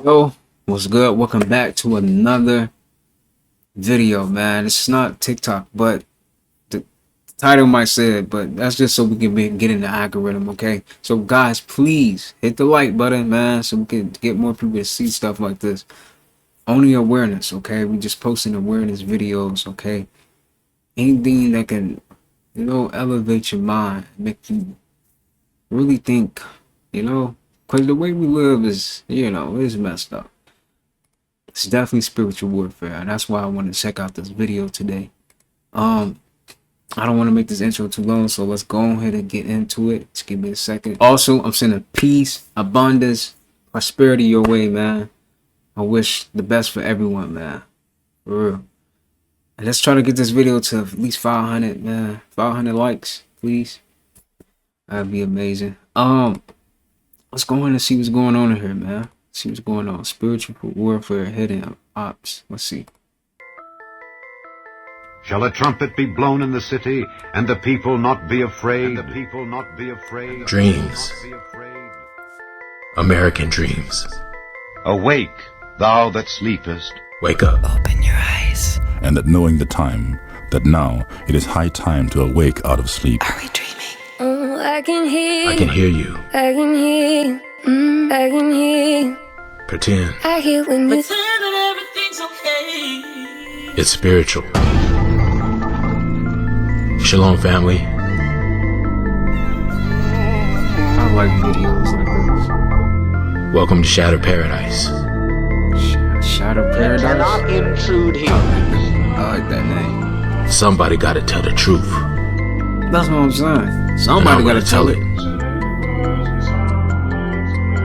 Yo, what's good? Welcome back to another video, man. It's not TikTok, but the title might say it, but that's just so we can get in the algorithm, okay? So guys, please hit the like button, man, so we can get more people to see stuff like this. Only awareness, okay? We just posting awareness videos, okay? Anything that can, elevate your mind, make you really think, because the way we live is, is messed up. It's definitely spiritual warfare, and that's why I want to check out this video today. I don't want to make this intro too long, so let's go ahead and get into it. Just give me a second. Also, I'm sending peace, abundance, prosperity your way, man. I wish the best for everyone, man. For real. And let's try to get this video to at least 500, man. 500 likes, please. That'd be amazing. Let's go ahead and see what's going on in here, man. See what's going on. Spiritual warfare, hidden ops. Let's see. Shall a trumpet be blown in the city, and the people not be afraid? Dreams. American dreams. Awake, thou that sleepest. Wake up. Open your eyes. And that knowing the time, that now it is high time to awake out of sleep. Are we dreaming? Oh, I can hear. I can hear you. I can hear. I can hear. Pretend. I hear when you Pretend that everything's okay. It's spiritual. Shalom, family. I like videos like Welcome to Shatter Paradise. this. Shadow Paradise? Cannot intrude here. I like that name. Somebody gotta tell the truth. That's what I'm saying. And Somebody I'm gotta gonna tell it.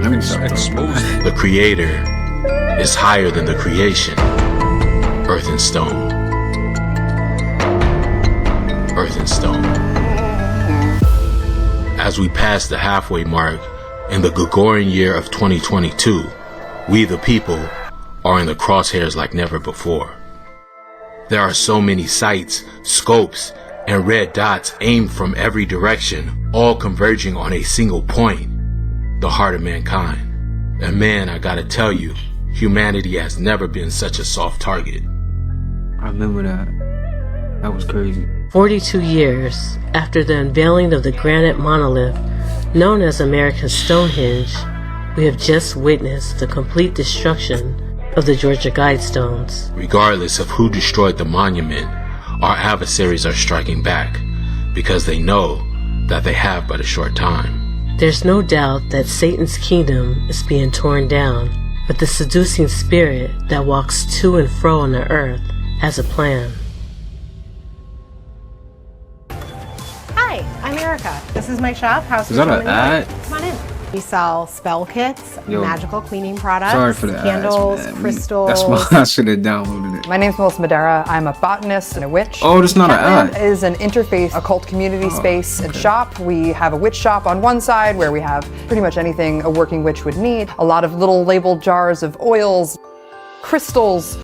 Let me stop. The Creator is higher than the creation. Earth and stone. Earth and stone. As we pass the halfway mark in the Gregorian year of 2022, we the people are in the crosshairs like never before. There are so many sights, scopes, and red dots aimed from every direction, all converging on a single point, the heart of mankind. And man, I gotta tell you, humanity has never been such a soft target. I remember that. That was crazy. 42 years after the unveiling of the granite monolith known as America's Stonehenge, we have just witnessed the complete destruction of the Georgia Guidestones. Regardless of who destroyed the monument, our adversaries are striking back because they know that they have but a short time. There's no doubt that Satan's kingdom is being torn down, but the seducing spirit that walks to and fro on the earth has a plan. Hi, I'm Erica. This is my shop, House Is that an ad? Come on in. We sell spell kits, Yo, magical cleaning products, Sorry for the candles, ads, man. crystals. That's why I should have downloaded it. My name's Melissa Madera. I'm a botanist and a witch. Oh, that's not an Catland ad. is an interfaith occult community space and shop. We have a witch shop on one side where we have pretty much anything a working witch would need. A lot of little labeled jars of oils, crystals.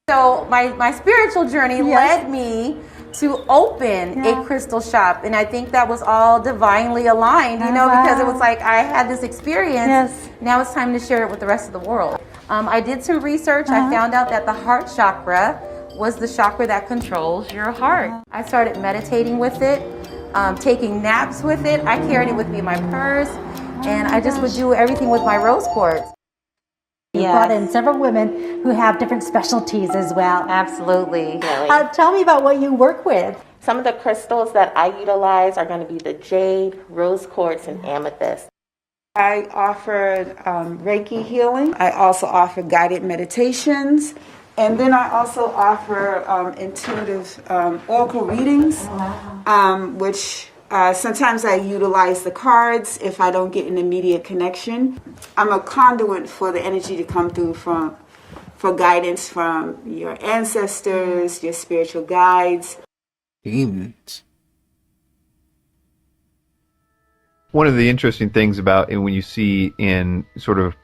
So my spiritual journey led me to open a crystal shop, and I think that was all divinely aligned, because it was like I had this experience. Yes. Now it's time to share it with the rest of the world. I did some research. I found out that the heart chakra was the chakra that controls your heart. I started meditating with it, taking naps with it. I carried it with me in my purse, and I just would do everything with my rose quartz. You brought in several women who have different specialties as well. Absolutely. Tell me about what you work with. Some of the crystals that I utilize are going to be the jade, rose quartz, and amethyst. I offer Reiki healing. I also offer guided meditations. And then I also offer intuitive oracle readings, which sometimes I utilize the cards if I don't get an immediate connection. I'm a conduit for the energy to come through for guidance from your ancestors, your spiritual guides. Demons. One of the interesting things about when you see in sort of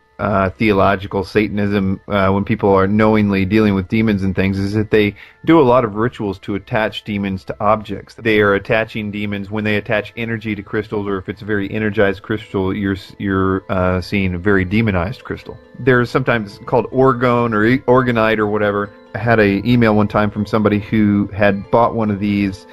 theological Satanism, when people are knowingly dealing with demons and things, is that they do a lot of rituals to attach demons to objects. They are attaching demons when they attach energy to crystals, or if it's a very energized crystal, you're seeing a very demonized crystal. They're sometimes called orgone or orgonite or whatever. I had an email one time from somebody who had bought one of these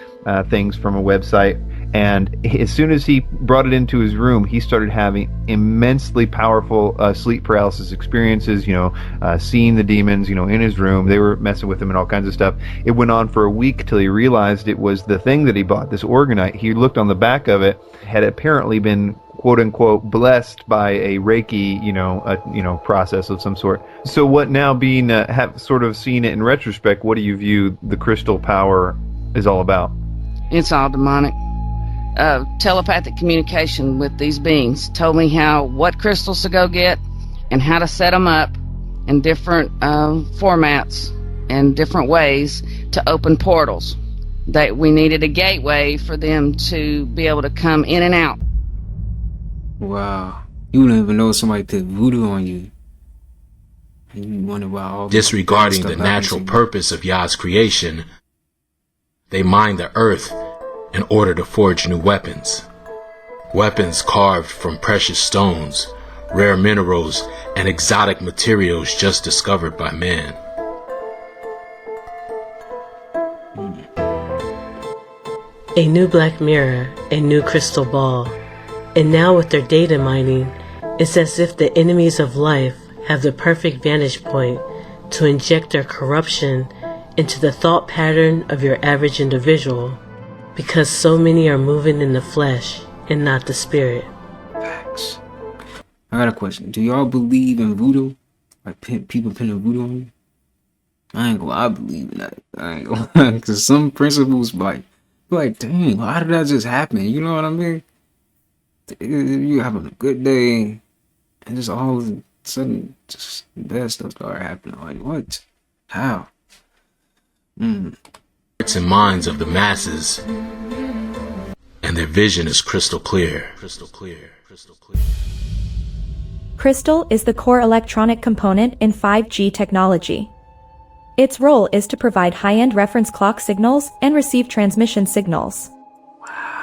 things from a website, and as soon as he brought it into his room, he started having immensely powerful sleep paralysis experiences, seeing the demons, in his room. They were messing with him and all kinds of stuff. It went on for a week till he realized it was the thing that he bought, this orgonite. He looked on the back of it, had apparently been quote unquote blessed by a Reiki, process of some sort. So what now, being have sort of seen it in retrospect, what do you view the crystal power is all about? It's all demonic. Telepathic communication with these beings. Told me what crystals to go get and how to set them up in different formats and different ways to open portals. That we needed a gateway for them to be able to come in and out. Wow. You wouldn't even know somebody put voodoo on you. And you wonder why all disregarding the natural purpose of Yah's creation, they mine the earth in order to forge new weapons. Weapons carved from precious stones, rare minerals, and exotic materials just discovered by man. A new black mirror, a new crystal ball. And now with their data mining, it's as if the enemies of life have the perfect vantage point to inject their corruption into the thought pattern of your average individual, because so many are moving in the flesh and not the spirit. Facts. I got a question. Do y'all believe in voodoo? Like people pinning voodoo on you? I ain't gonna lie, I believe in that. I ain't gonna lie. Because some principles, like, dang, how did that just happen? You know what I mean? You having a good day, and just all of a sudden, just bad stuff started happening. Like, what? How? Hearts and minds of the masses, and their vision is crystal clear. Crystal clear. Crystal clear. Crystal is the core electronic component in 5G technology. Its role is to provide high-end reference clock signals and receive transmission signals.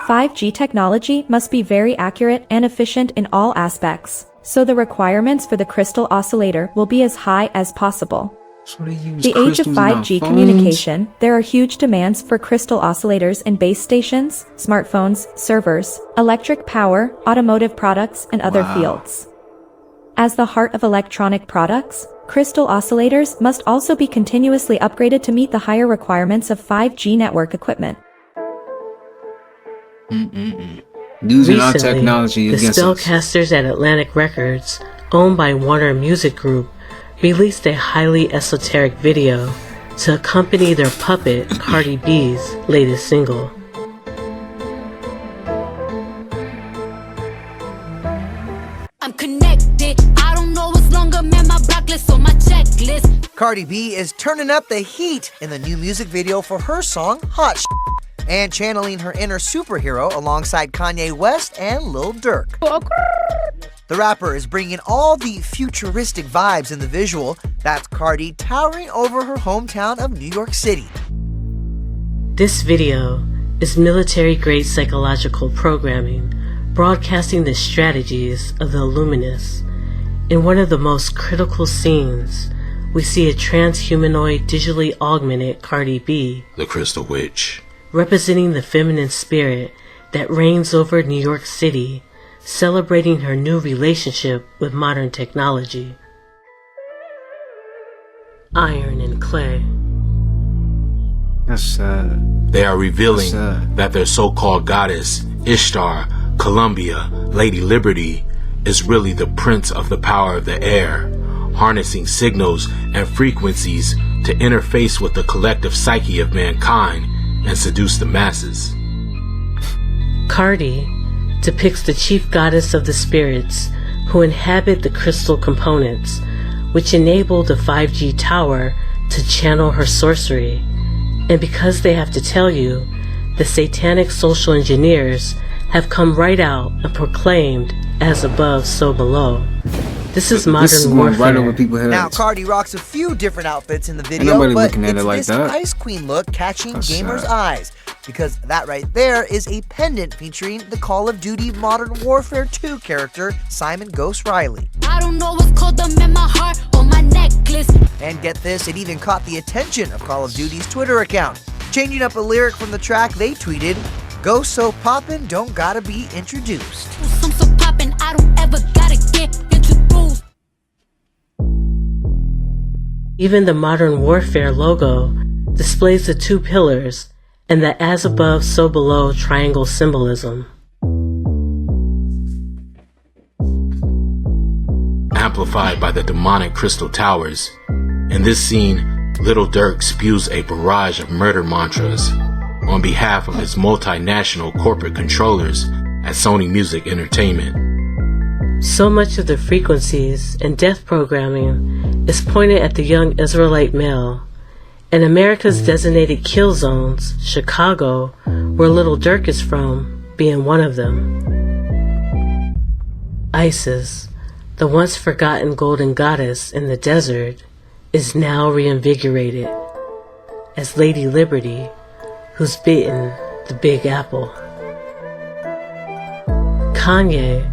5G technology must be very accurate and efficient in all aspects, so the requirements for the crystal oscillator will be as high as possible. So they use the age of 5G communication, there are huge demands for crystal oscillators in base stations, smartphones, servers, electric power, automotive products, and other fields. As the heart of electronic products, crystal oscillators must also be continuously upgraded to meet the higher requirements of 5G network equipment. Using our technology the against us. spellcasters at Atlantic Records, owned by Warner Music Group, released a highly esoteric video to accompany their puppet Cardi B's latest single. I'm connected. I don't know what's longer, man. My block list on my checklist. Cardi B is turning up the heat in the new music video for her song Hot and channeling her inner superhero alongside Kanye West and Lil Durk. The rapper is bringing all the futuristic vibes in the visual. That's Cardi towering over her hometown of New York City. This video is military-grade psychological programming, broadcasting the strategies of the Illuminists. In one of the most critical scenes, we see a transhumanoid digitally augmented Cardi B, the Crystal Witch, representing the feminine spirit that reigns over New York City, celebrating her new relationship with modern technology. Iron and clay. That's sad. They are revealing that their so-called goddess, Ishtar, Columbia, Lady Liberty, is really the prince of the power of the air, harnessing signals and frequencies to interface with the collective psyche of mankind and seduce the masses. Cardi depicts the chief goddess of the spirits who inhabit the crystal components, which enable the 5G tower to channel her sorcery. And because they have to tell you, the satanic social engineers have come right out and proclaimed, as above, so below. This is This is modern going right over warfare. people's heads. Now, Cardi rocks a few different outfits in the Ain't video, nobody but looking at it's it like this that. Ice Queen look catching That's gamers' sad. eyes. Because that right there is a pendant featuring the Call of Duty Modern Warfare 2 character, Simon Ghost Riley. I don't know what's called them in my heart or my necklace. And get this, it even caught the attention of Call of Duty's Twitter account. Changing up a lyric from the track, they tweeted, "Ghost so poppin', don't gotta be introduced." I'm so poppin', I don't ever gotta get introduced. Even the modern warfare logo displays the two pillars and the as above, so below triangle symbolism. Amplified by the demonic crystal towers, in this scene, Lil Durk spews a barrage of murder mantras on behalf of his multinational corporate controllers at Sony Music Entertainment. So much of the frequencies and death programming is pointed at the young Israelite male, and America's designated kill zones, Chicago, where Lil Durk is from, being one of them. Isis, the once forgotten golden goddess in the desert, is now reinvigorated as Lady Liberty, who's bitten the Big Apple. Kanye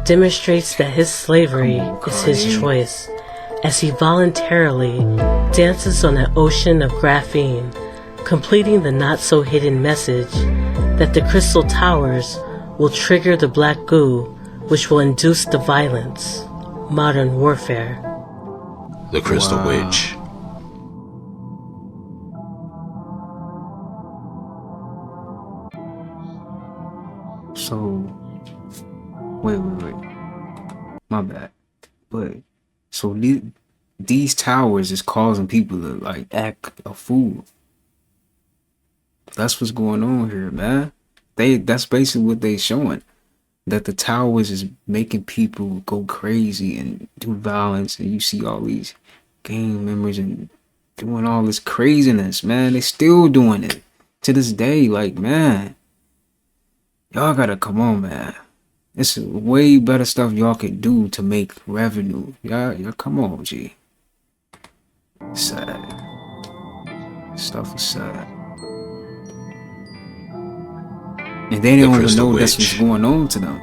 demonstrates that his slavery is his choice as he voluntarily dances on an ocean of graphene, completing the not-so-hidden message that the crystal towers will trigger the black goo which will induce the violence, modern warfare. The Crystal Witch. So, wait. My bad. But, so these towers is causing people to, like, act a fool. That's what's going on here, man. That's basically what they showing. That the towers is making people go crazy and do violence, and you see all these gang members and doing all this craziness, man. They still doing it to this day. Like, man, y'all gotta come on, man. It's way better stuff y'all could do to make revenue. Y'all come on, G. Sad. Stuff is sad. And they don't even know that's what's going on to them.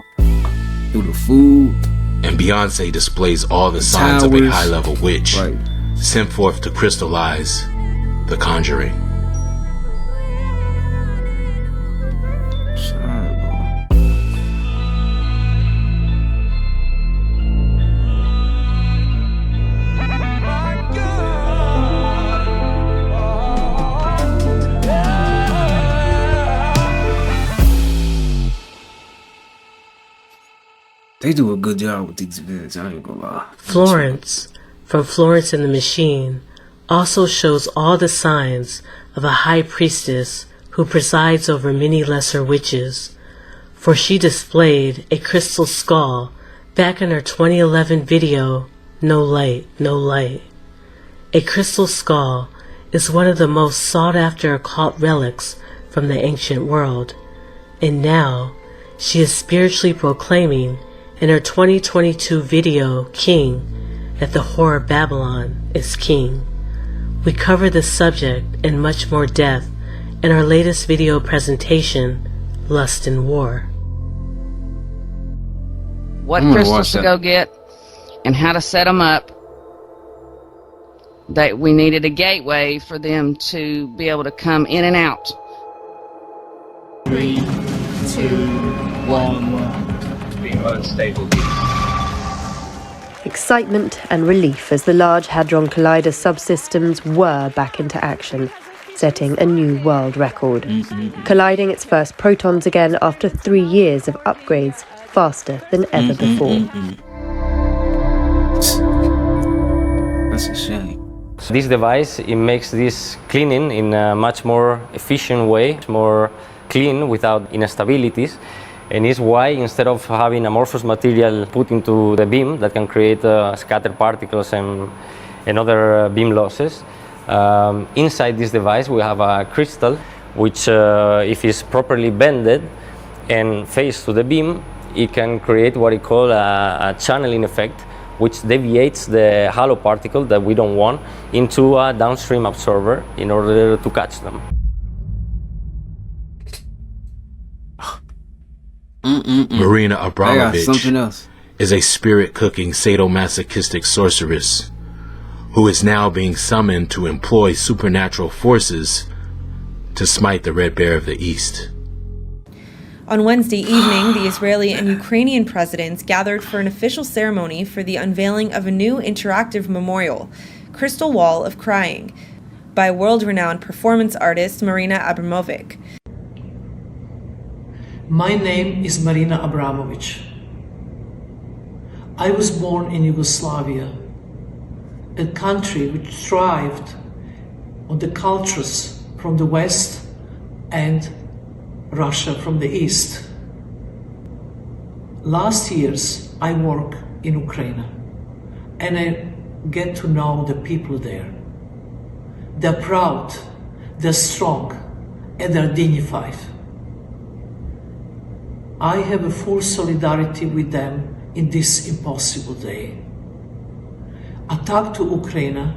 Through the food. And Beyonce displays all the signs of a high-level witch, sent forth to crystallize the conjuring. They do a good job with these vids, I ain't gonna lie. Florence, from Florence and the Machine, also shows all the signs of a high priestess who presides over many lesser witches, for she displayed a crystal skull back in her 2011 video, No Light, No Light. A crystal skull is one of the most sought after occult relics from the ancient world, and now she is spiritually proclaiming in her 2022 video, King, that the horror Babylon is king. We cover this subject and much more depth in our latest video presentation, Lust and War. What crystals to go get and how to set them up. That we needed a gateway for them to be able to come in and out. 3, 2, 1. Unstable. Excitement and relief as the Large Hadron Collider subsystems whir back into action, setting a new world record. Colliding its first protons again after 3 years of upgrades faster than ever before. That's a shame. This device, it makes this cleaning in a much more efficient way, more clean without instabilities. And it's why instead of having amorphous material put into the beam that can create scattered particles and other beam losses, inside this device we have a crystal which if it's properly bended and faced to the beam, it can create what we call a channeling effect, which deviates the halo particle that we don't want into a downstream absorber in order to catch them. Marina I got Abramovich something else. is a spirit-cooking sadomasochistic sorceress who is now being summoned to employ supernatural forces to smite the Red Bear of the East. On Wednesday evening, the Israeli and Ukrainian presidents gathered for an official ceremony for the unveiling of a new interactive memorial, Crystal Wall of Crying, by world-renowned performance artist Marina Abramovic. My name is Marina Abramovich. I was born in Yugoslavia, a country which thrived on the cultures from the West and Russia from the East. Last years I work in Ukraine and I get to know the people there. They're proud, they're strong, and they're dignified. I have a full solidarity with them in this impossible day. Attack to Ukraine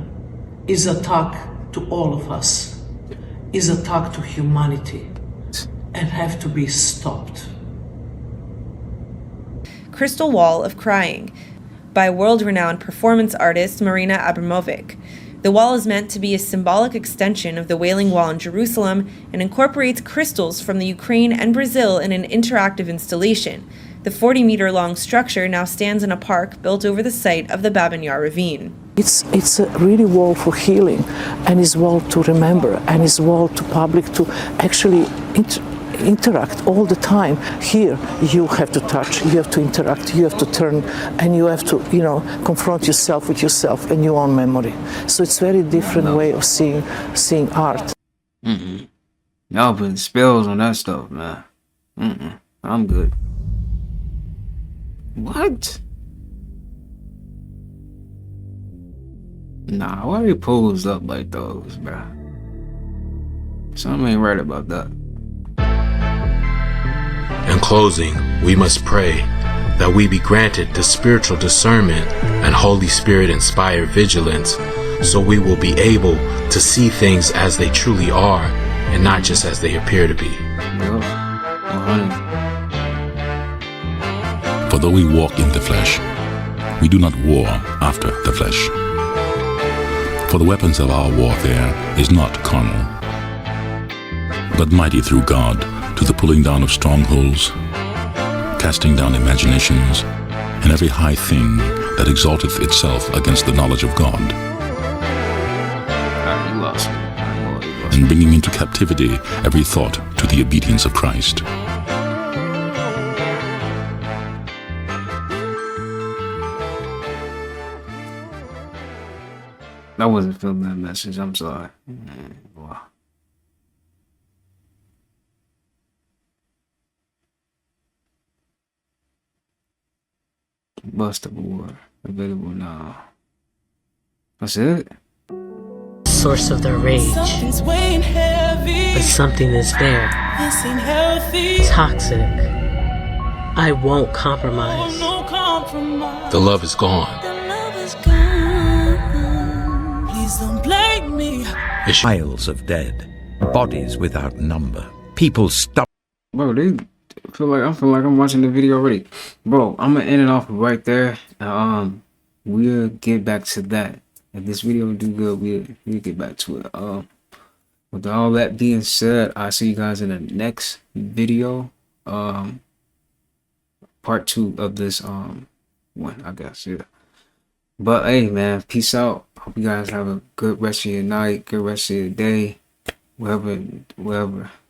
is attack to all of us, is attack to humanity, and have to be stopped. Crystal Wall of Crying, by world-renowned performance artist Marina Abramovic. The wall is meant to be a symbolic extension of the Wailing Wall in Jerusalem and incorporates crystals from the Ukraine and Brazil in an interactive installation. The 40-meter-long structure now stands in a park built over the site of the Babin Yar ravine. It's a really wall for healing, and it's wall to remember, and it's wall to public to actually interact all the time. Here you have to touch, you have to interact, you have to turn, and you have to, confront yourself with yourself and your own memory. So it's a very different way of seeing art. Y'all putting spells on that stuff, man. I'm good. What? Nah, why they posed up like those, bruh? Something ain't right about that. In closing, we must pray that we be granted the spiritual discernment and Holy Spirit-inspired vigilance, so we will be able to see things as they truly are and not just as they appear to be. For though we walk in the flesh, we do not war after the flesh. For the weapons of our warfare is not carnal, but mighty through God to the pulling down of strongholds, casting down imaginations, and every high thing that exalteth itself against the knowledge of God, and bringing into captivity every thought to the obedience of Christ. I wasn't feeling that message. I'm sorry. Wow. Bust Award available now. That's it. Source of their rage, but something is there. Toxic. I won't compromise. The love is gone. Please don't blame me. Piles of dead, bodies without number. People stop. Bro, I feel like I'm watching the video already. Bro, I'm gonna end it off right there. We'll get back to that. If this video do good, we'll get back to it. With all that being said, I'll see you guys in the next video. Part 2 of this one, I guess, yeah. But hey, man, peace out. Hope you guys have a good rest of your night, good rest of your day, whatever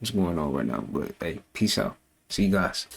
is going on right now. But hey, peace out. See you guys.